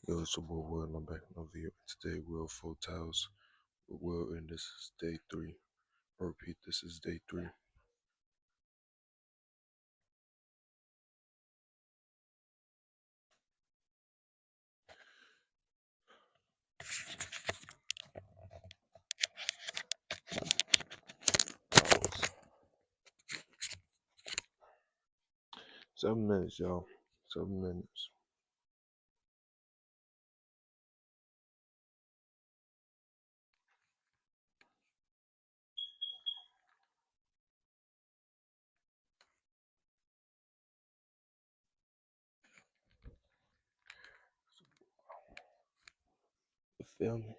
Yo, it's your boy Will, and I'm back in another video. Today, Will Full Tiles with Will, and this is day 3. I repeat, this is day 3. Hours. 7 minutes, y'all. 7 minutes. You feel me?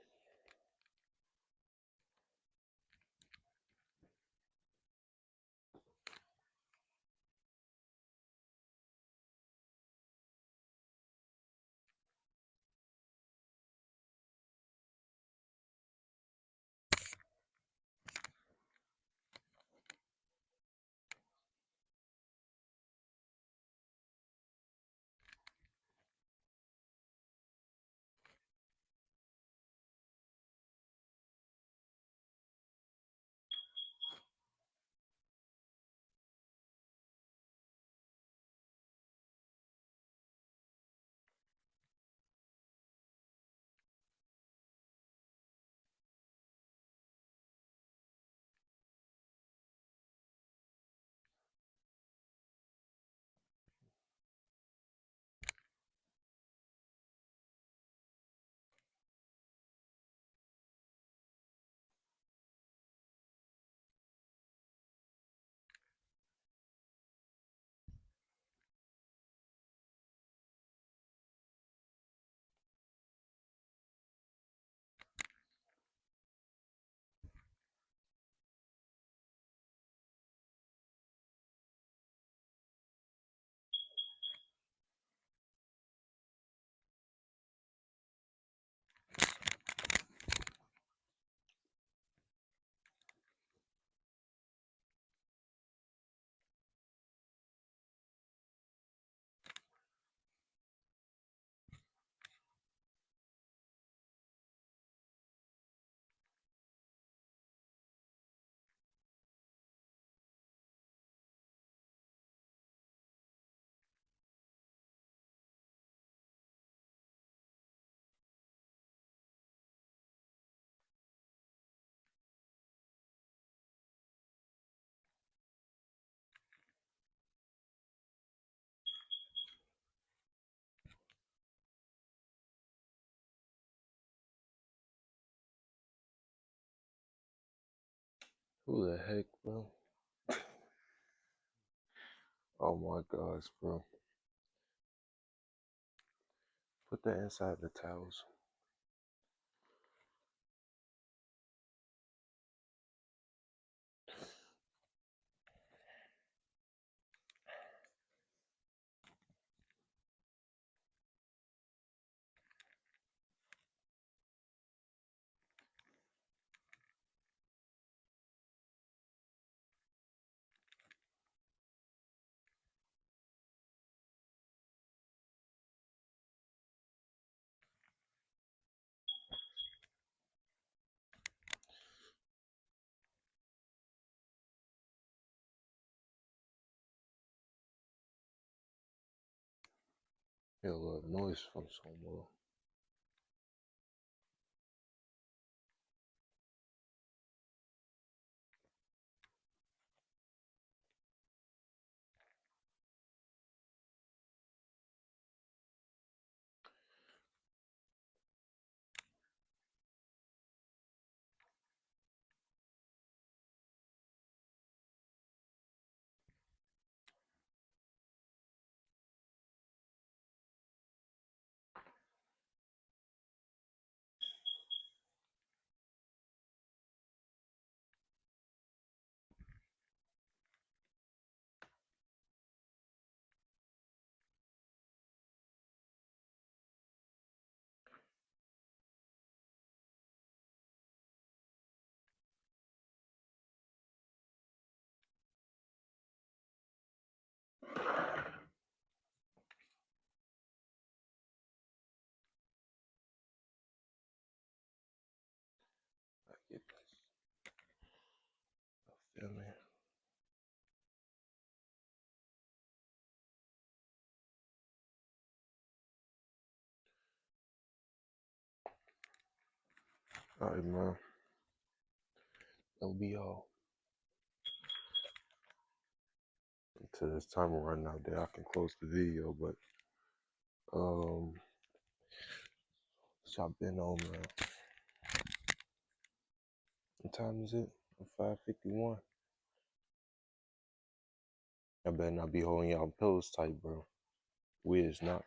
Who the heck, bro? Oh my gosh, bro. Put that inside the towels. Hear a little noise from somewhere. Yeah, man. All right, man. That'll be all. Until this time run out there, I can close the video. But y'all been on, man. What time is it? 5:51. I better not be holding y'all pillows tight, bro. We is not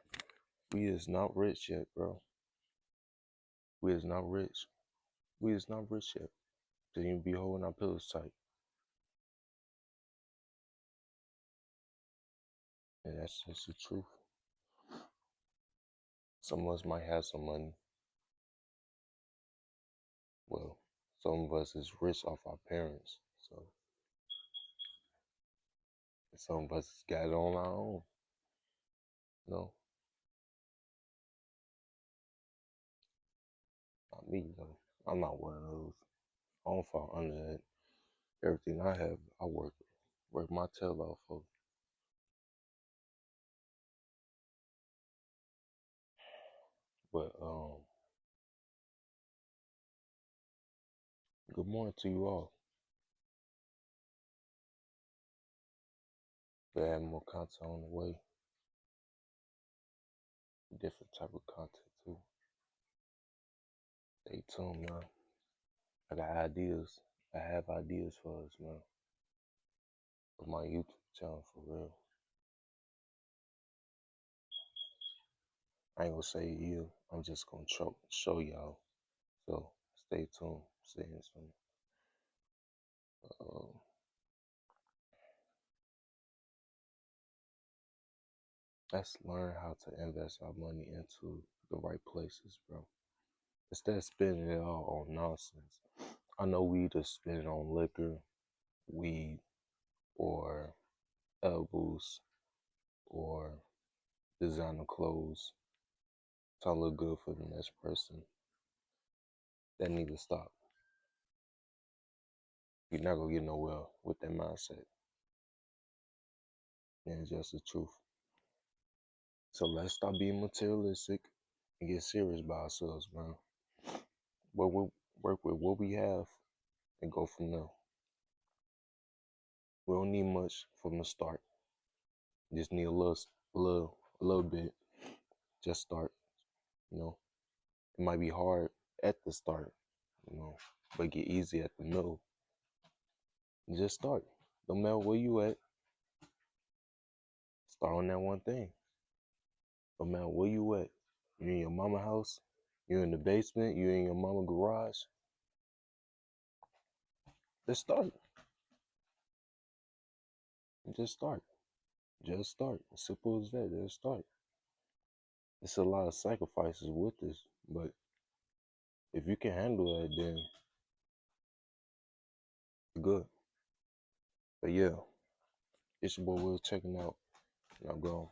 rich yet, bro. We is not rich. We is not rich yet. Then you be holding our pillows tight. And that's just the truth. Some of us might have some money. Well, some of us is rich off our parents. So some of us got it on our own. No, not me though. I'm not one of those. I don't fall under that. Everything I have, I work my tail off for. But good morning to you all. We have more content on the way. Different type of content too. Stay tuned, man. I got ideas. I have ideas for us, man. For my YouTube channel, for real. I ain't gonna say you. I'm just gonna show y'all. So stay tuned. Stay tuned. Let's learn how to invest our money into the right places, bro. Instead of spending it all on nonsense. I know we either spend it on liquor, weed, or edibles, or designer clothes. Trying to look good for the next person. That need to stop. You're not gonna get nowhere with that mindset. And it's just the truth. So let's stop being materialistic and get serious by ourselves, man. We'll work with what we have and go from there. We don't need much from the start. Just need a little bit. Just start. You know, it might be hard at the start, you know, but get easy at the middle. Just start. No matter where you at, start on that one thing. No matter where you at, you in your mama house, you in the basement, you in your mama garage. Just start. Just start. Just start. As simple as that. Just start. It's a lot of sacrifices with this, but if you can handle that, then good. But yeah, it's your boy Will checking out. And I'm gone.